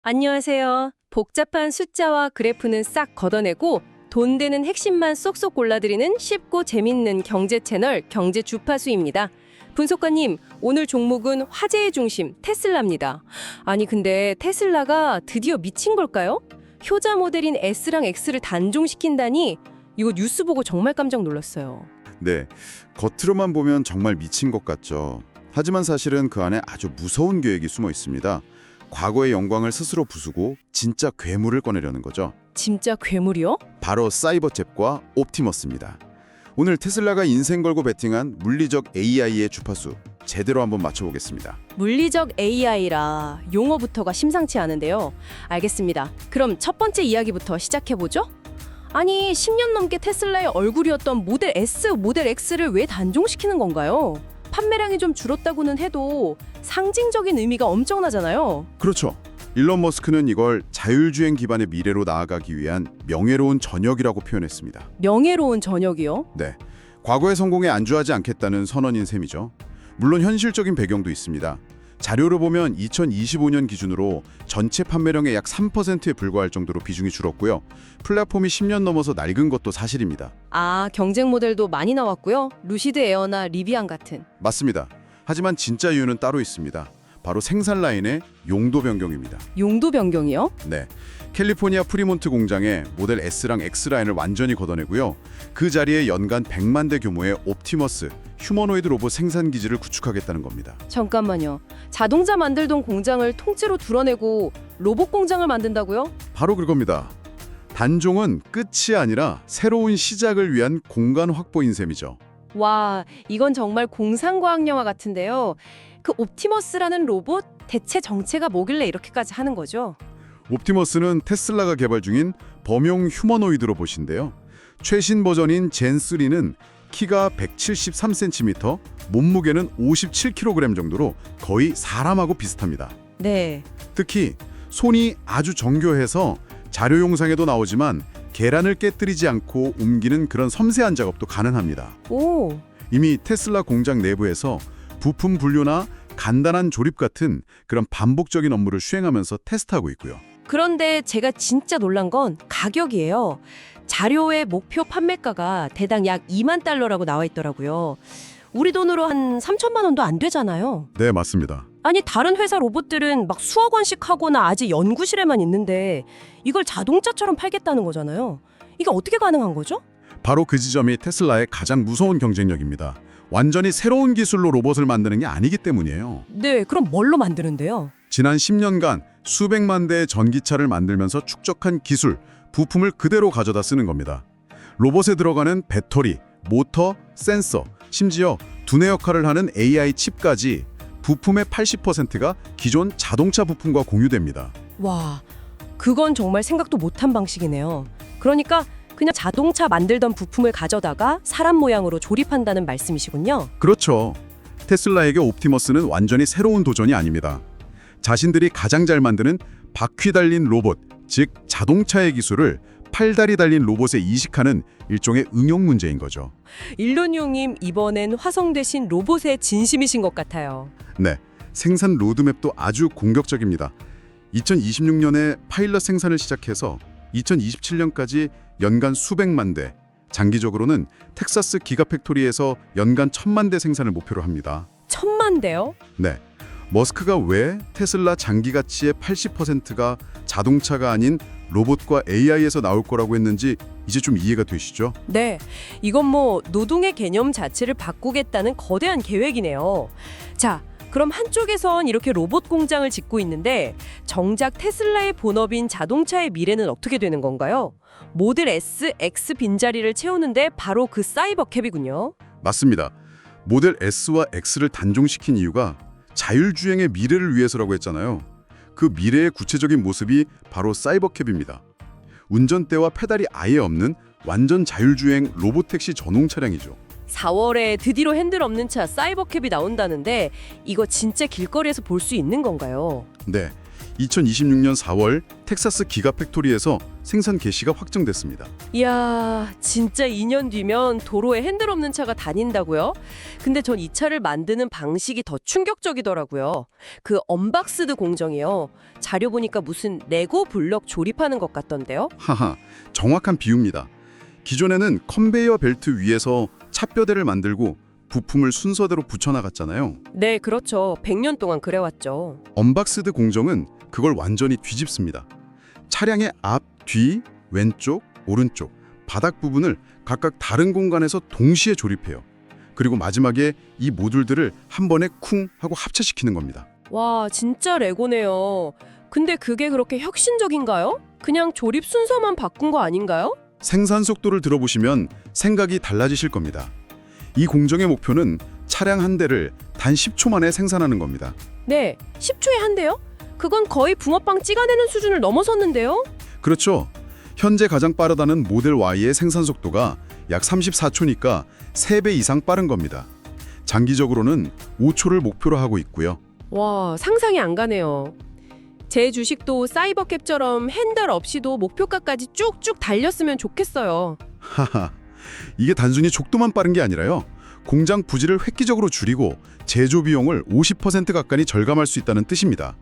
안녕하세요. 복잡한 숫자와 그래프는 싹 걷어내고 돈 되는 핵심만 쏙쏙 골라드리는 쉽고 재밌는 경제 채널 경제 주파수입니다. 분석가님, 오늘 종목은 화제의 중심 테슬라입니다. 아니 근데 테슬라가 드디어 미친 걸까요? 효자 모델인 S랑 X를 단종시킨다니 이거 뉴스 보고 정말 깜짝 놀랐어요. 네, 겉으로만 보면 정말 미친 것 같죠. 하지만 사실은 그 안에 아주 무서운 계획이 숨어 있습니다. 과거의 영광을 스스로 부수고 진짜 괴물을 꺼내려는 거죠. 진짜 괴물이요? 바로 사이버잽과 옵티머스입니다. 오늘 테슬라가 인생 걸고 베팅한 물리적 AI의 주파수 제대로 한번 맞춰보겠습니다. 물리적 AI라 용어부터가 심상치 않은데요. 알겠습니다. 그럼 첫 번째 이야기부터 시작해보죠. 아니 10년 넘게 테슬라의 얼굴이었던 모델 S, 모델 X를 왜 단종시키는 건가요? 판매량이 좀 줄었다고는 해도 상징적인 의미가 엄청나잖아요. 그렇죠. 일론 머스크는 이걸 자율주행 기반의 미래로 나아가기 위한 명예로운 전역이라고 표현했습니다. 명예로운 전역이요? 네, 과거의 성공에 안주하지 않겠다는 선언인 셈이죠. 물론 현실적인 배경도 있습니다. 자료를 보면 2025년 기준으로 전체 판매량의 약 3%에 불과할 정도로 비중이 줄었고요. 플랫폼이 10년 넘어서 낡은 것도 사실입니다. 아, 경쟁 모델도 많이 나왔고요. 루시드 에어나 리비안 같은. 맞습니다. 하지만 진짜 이유는 따로 있습니다. 바로 생산 라인의 용도 변경입니다. 용도 변경이요? 네, 캘리포니아 프리몬트 공장에 모델 S랑 X 라인을 완전히 걷어내고요. 그 자리에 연간 100만 대 규모의 옵티머스, 휴머노이드 로봇 생산 기지를 구축하겠다는 겁니다. 잠깐만요. 자동차 만들던 공장을 통째로 드러내고 로봇 공장을 만든다고요? 바로 그겁니다. 단종은 끝이 아니라 새로운 시작을 위한 공간 확보인 셈이죠. 와, 이건 정말 공상과학 영화 같은데요. 그 옵티머스라는 로봇 대체 정체가 뭐길래 이렇게까지 하는 거죠? 옵티머스는 테슬라가 개발 중인 범용 휴머노이드 로봇인데요. 최신 버전인 젠3는 키가 173cm, 몸무게는 57kg 정도로 거의 사람하고 비슷합니다. 네. 특히 손이 아주 정교해서 자료 영상에도 나오지만 계란을 깨뜨리지 않고 옮기는 그런 섬세한 작업도 가능합니다. 오, 이미 테슬라 공장 내부에서 부품 분류나 간단한 조립 같은 그런 반복적인 업무를 수행하면서 테스트하고 있고요. 그런데 제가 진짜 놀란 건 가격이에요. 자료의 목표 판매가가 대당 약 2만 달러라고 나와 있더라고요. 우리 돈으로 한 3천만 원도 안 되잖아요. 네, 맞습니다. 아니 다른 회사 로봇들은 막 수억 원씩 하거나 아직 연구실에만 있는데 이걸 자동차처럼 팔겠다는 거잖아요. 이게 어떻게 가능한 거죠? 바로 그 지점이 테슬라의 가장 무서운 경쟁력입니다. 완전히 새로운 기술로 로봇을 만드는 게 아니기 때문이에요. 네, 그럼 뭘로 만드는데요? 지난 10년간 수백만 대의 전기차를 만들면서 축적한 기술, 부품을 그대로 가져다 쓰는 겁니다. 로봇에 들어가는 배터리, 모터, 센서, 심지어 두뇌 역할을 하는 AI 칩까지 부품의 80%가 기존 자동차 부품과 공유됩니다. 와, 그건 정말 생각도 못한 방식이네요. 그러니까 그냥 자동차 만들던 부품을 가져다가 사람 모양으로 조립한다는 말씀이시군요. 그렇죠. 테슬라에게 옵티머스는 완전히 새로운 도전이 아닙니다. 자신들이 가장 잘 만드는 바퀴 달린 로봇, 즉 자동차의 기술을 팔다리 달린 로봇에 이식하는 일종의 응용 문제인 거죠. 일론용님 이번엔 화성 대신 로봇의 진심이신 것 같아요. 네, 생산 로드맵도 아주 공격적입니다. 2026년에 파일럿 생산을 시작해서 2027년까지 연간 수백만 대, 장기적으로는 텍사스 기가팩토리에서 연간 1000만 대 생산을 목표로 합니다. 1000만 대요? 네, 머스크가 왜 테슬라 장기 가치의 80%가 자동차가 아닌 로봇과 AI에서 나올 거라고 했는지 이제 좀 이해가 되시죠? 네, 이건 뭐 노동의 개념 자체를 바꾸겠다는 거대한 계획이네요. 자, 그럼 한쪽에선 이렇게 로봇 공장을 짓고 있는데 정작 테슬라의 본업인 자동차의 미래는 어떻게 되는 건가요? 모델 S, X 빈자리를 채우는데 바로 그 사이버캡이군요. 맞습니다. 모델 S와 X를 단종시킨 이유가 자율주행의 미래를 위해서라고 했잖아요. 그 미래의 구체적인 모습이 바로 사이버캡입니다. 운전대와 페달이 아예 없는 완전 자율주행 로봇택시 전용 차량이죠. 4월에 드디어 핸들 없는 차 사이버캡이 나온다는데 이거 진짜 길거리에서 볼 수 있는 건가요? 네, 2026년 4월 텍사스 기가팩토리에서 생산 개시가 확정됐습니다. 이야, 진짜 2년 뒤면 도로에 핸들 없는 차가 다닌다고요? 근데 전 이 차를 만드는 방식이 더 충격적이더라고요. 그 언박스드 공정이요. 자료 보니까 무슨 레고 블럭 조립하는 것 같던데요? 하하, 정확한 비유입니다. 기존에는 컨베이어 벨트 위에서 차뼈대를 만들고 부품을 순서대로 붙여나갔잖아요. 네, 그렇죠. 100년 동안 그래왔죠. 언박스드 공정은 그걸 완전히 뒤집습니다. 차량의 앞, 뒤, 왼쪽, 오른쪽, 바닥 부분을 각각 다른 공간에서 동시에 조립해요. 그리고 마지막에 이 모듈들을 한 번에 쿵 하고 합체시키는 겁니다. 와, 진짜 레고네요. 근데 그게 그렇게 혁신적인가요? 그냥 조립 순서만 바꾼 거 아닌가요? 생산 속도를 들어보시면 생각이 달라지실 겁니다. 이 공정의 목표는 차량 한 대를 단 10초 만에 생산하는 겁니다. 네, 10초에 한 대요? 그건 거의 붕어빵 찍어내는 수준을 넘어섰는데요? 그렇죠. 현재 가장 빠르다는 모델 Y의 생산 속도가 약 34초니까 3배 이상 빠른 겁니다. 장기적으로는 5초를 목표로 하고 있고요. 와, 상상이 안 가네요. 제 주식도 사이버캡처럼 핸들 없이도 목표가까지 쭉쭉 달렸으면 좋겠어요. 하하, 이게 단순히 족도만 빠른 게 아니라요. 공장 부지를 획기적으로 줄이고 제조 비용을 50% 가까이 절감할 수 있다는 뜻입니다.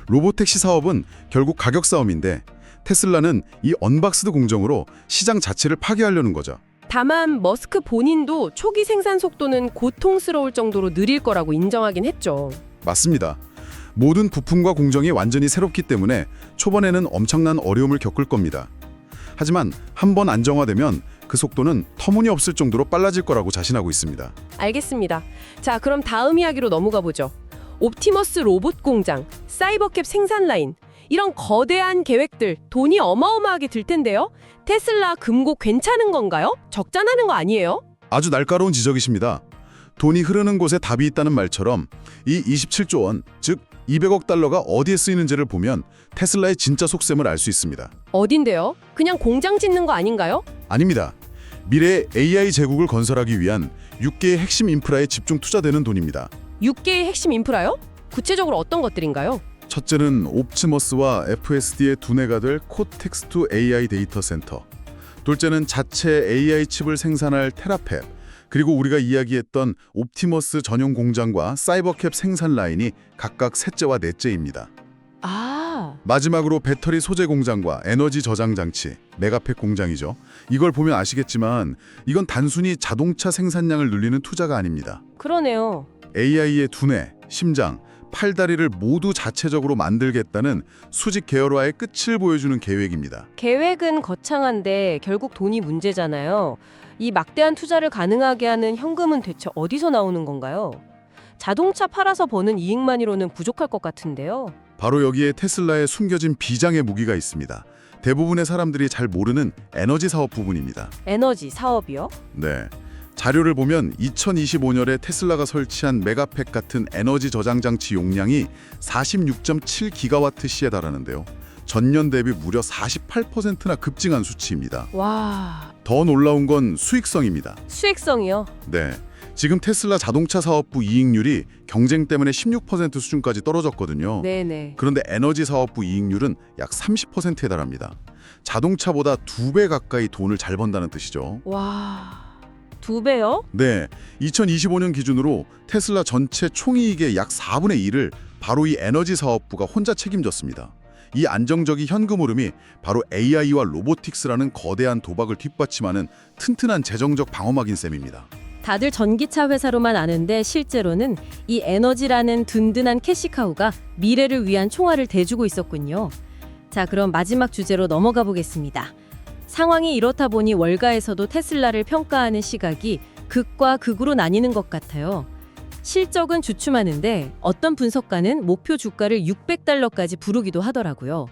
로보택시 사업은 결국 가격 싸움인데 테슬라는 이 언박스드 공정으로 시장 자체를 파괴하려는 거죠. 다만 머스크 본인도 초기 생산 속도는 고통스러울 정도로 느릴 거라고 인정하긴 했죠. 맞습니다. 모든 부품과 공정이 완전히 새롭기 때문에 초반에는 엄청난 어려움을 겪을 겁니다. 하지만 한번 안정화되면 그 속도는 터무니없을 정도로 빨라질 거라고 자신하고 있습니다. 알겠습니다. 자, 그럼 다음 이야기로 넘어가 보죠. 옵티머스 로봇 공장, 사이버캡 생산 라인, 이런 거대한 계획들 돈이 어마어마하게 들 텐데요. 테슬라 금고 괜찮은 건가요? 적자나는 거 아니에요? 아주 날카로운 지적이십니다. 돈이 흐르는 곳에 답이 있다는 말처럼 이 27조 원, 즉 200억 달러가 어디에 쓰이는지를 보면 테슬라의 진짜 속셈을 알 수 있습니다. 어딘데요? 그냥 공장 짓는 거 아닌가요? 아닙니다. 미래의 AI 제국을 건설하기 위한 6개의 핵심 인프라에 집중 투자되는 돈입니다. 6개의 핵심 인프라요? 구체적으로 어떤 것들인가요? 첫째는 옵티머스와 FSD의 두뇌가 될 코텍스2 AI 데이터 센터. 둘째는 자체 AI 칩을 생산할 테라팹. 그리고 우리가 이야기했던 옵티머스 전용 공장과 사이버캡 생산 라인이 각각 셋째와 넷째입니다. 아, 마지막으로 배터리 소재 공장과 에너지 저장 장치, 메가팩 공장이죠. 이걸 보면 아시겠지만 이건 단순히 자동차 생산량을 늘리는 투자가 아닙니다. 그러네요. AI의 두뇌, 심장, 팔다리를 모두 자체적으로 만들겠다는 수직 계열화의 끝을 보여주는 계획입니다. 계획은 거창한데 결국 돈이 문제잖아요. 이 막대한 투자를 가능하게 하는 현금은 대체 어디서 나오는 건가요? 자동차 팔아서 버는 이익만으로는 부족할 것 같은데요. 바로 여기에 테슬라의 숨겨진 비장의 무기가 있습니다. 대부분의 사람들이 잘 모르는 에너지 사업 부분입니다. 에너지 사업이요? 네. 자료를 보면 2025년에 테슬라가 설치한 메가팩 같은 에너지 저장 장치 용량이 46.7기가와트시에 달하는데요. 전년 대비 무려 48%나 급증한 수치입니다. 와, 더 놀라운 건 수익성입니다. 수익성이요? 네. 지금 테슬라 자동차 사업부 이익률이 경쟁 때문에 16% 수준까지 떨어졌거든요. 네네. 그런데 에너지 사업부 이익률은 약 30%에 달합니다. 자동차보다 2배 가까이 돈을 잘 번다는 뜻이죠. 와, 2배요? 네, 2025년 기준으로 테슬라 전체 총이익의 약 4분의 1을 바로 이 에너지 사업부가 혼자 책임졌습니다. 이 안정적인 현금 흐름이 바로 AI와 로보틱스라는 거대한 도박을 뒷받침하는 튼튼한 재정적 방어막인 셈입니다. 다들 전기차 회사로만 아는데 실제로는 이 에너지라는 든든한 캐시카우가 미래를 위한 총알을 대주고 있었군요. 자, 그럼 마지막 주제로 넘어가 보겠습니다. 상황이 이렇다 보니 월가에서도 테슬라를 평가하는 시각이 극과 극으로 나뉘는 것 같아요. 실적은 주춤하는데 어떤 분석가는 목표 주가를 600달러까지 부르기도 하더라고요.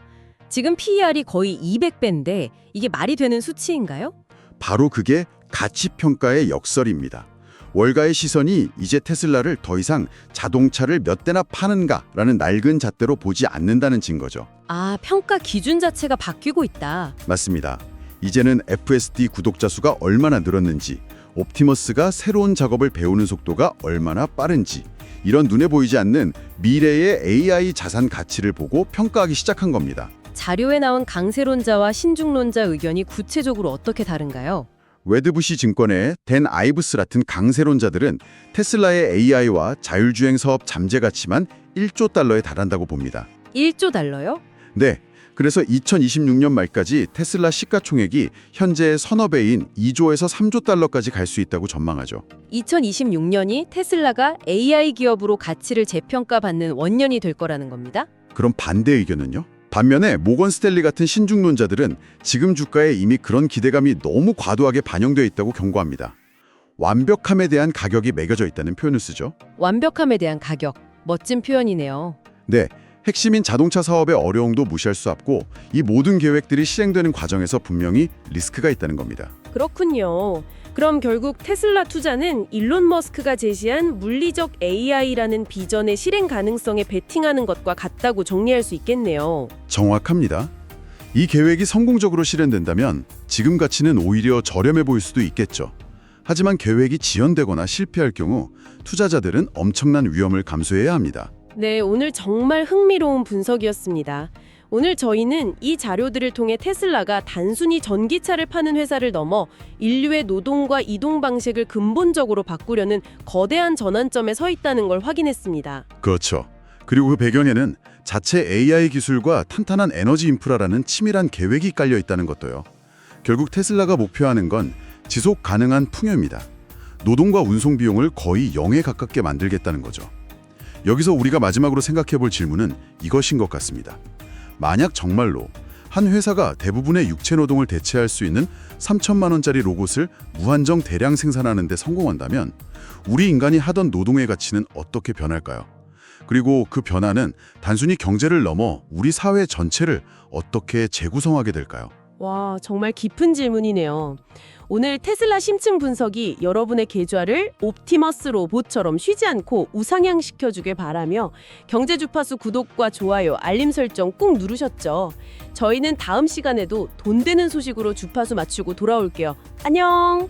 지금 PER이 거의 200배인데 이게 말이 되는 수치인가요? 바로 그게 가치평가의 역설입니다. 월가의 시선이 이제 테슬라를 더 이상 자동차를 몇 대나 파는가라는 낡은 잣대로 보지 않는다는 증거죠. 아, 평가 기준 자체가 바뀌고 있다. 맞습니다. 이제는 FSD 구독자 수가 얼마나 늘었는지, 옵티머스가 새로운 작업을 배우는 속도가 얼마나 빠른지, 이런 눈에 보이지 않는 미래의 AI 자산 가치를 보고 평가하기 시작한 겁니다. 자료에 나온 강세론자와 신중론자 의견이 구체적으로 어떻게 다른가요? 웨드부시 증권의 댄 아이브스 같은 강세론자들은 테슬라의 AI와 자율주행 사업 잠재 가치만 1조 달러에 달한다고 봅니다. 1조 달러요? 네, 그래서 2026년 말까지 테슬라 시가총액이 현재의 서너 배인 2조에서 3조 달러까지 갈 수 있다고 전망하죠. 2026년이 테슬라가 AI 기업으로 가치를 재평가받는 원년이 될 거라는 겁니다. 그럼 반대 의견은요? 반면에 모건 스탠리 같은 신중론자들은 지금 주가에 이미 그런 기대감이 너무 과도하게 반영되어 있다고 경고합니다. 완벽함에 대한 가격이 매겨져 있다는 표현을 쓰죠. 완벽함에 대한 가격, 멋진 표현이네요. 네, 핵심인 자동차 사업의 어려움도 무시할 수 없고 이 모든 계획들이 실행되는 과정에서 분명히 리스크가 있다는 겁니다. 그렇군요. 그럼 결국 테슬라 투자는 일론 머스크가 제시한 물리적 AI라는 비전의 실행 가능성에 베팅하는 것과 같다고 정리할 수 있겠네요. 정확합니다. 이 계획이 성공적으로 실현된다면 지금 가치는 오히려 저렴해 보일 수도 있겠죠. 하지만 계획이 지연되거나 실패할 경우 투자자들은 엄청난 위험을 감수해야 합니다. 네, 오늘 정말 흥미로운 분석이었습니다. 오늘 저희는 이 자료들을 통해 테슬라가 단순히 전기차를 파는 회사를 넘어 인류의 노동과 이동 방식을 근본적으로 바꾸려는 거대한 전환점에 서 있다는 걸 확인했습니다. 그렇죠. 그리고 그 배경에는 자체 AI 기술과 탄탄한 에너지 인프라라는 치밀한 계획이 깔려 있다는 것도요. 결국 테슬라가 목표하는 건 지속 가능한 풍요입니다. 노동과 운송 비용을 거의 0에 가깝게 만들겠다는 거죠. 여기서 우리가 마지막으로 생각해 볼 질문은 이것인 것 같습니다. 만약 정말로 한 회사가 대부분의 육체 노동을 대체할 수 있는 3천만 원짜리 로봇을 무한정 대량 생산하는 데 성공한다면 우리 인간이 하던 노동의 가치는 어떻게 변할까요? 그리고 그 변화는 단순히 경제를 넘어 우리 사회 전체를 어떻게 재구성하게 될까요? 와, 정말 깊은 질문이네요. 오늘 테슬라 심층 분석이 여러분의 계좌를 옵티머스 로봇처럼 쉬지 않고 우상향시켜주길 바라며 경제 주파수 구독과 좋아요, 알림 설정 꾹 누르셨죠? 저희는 다음 시간에도 돈 되는 소식으로 주파수 맞추고 돌아올게요. 안녕!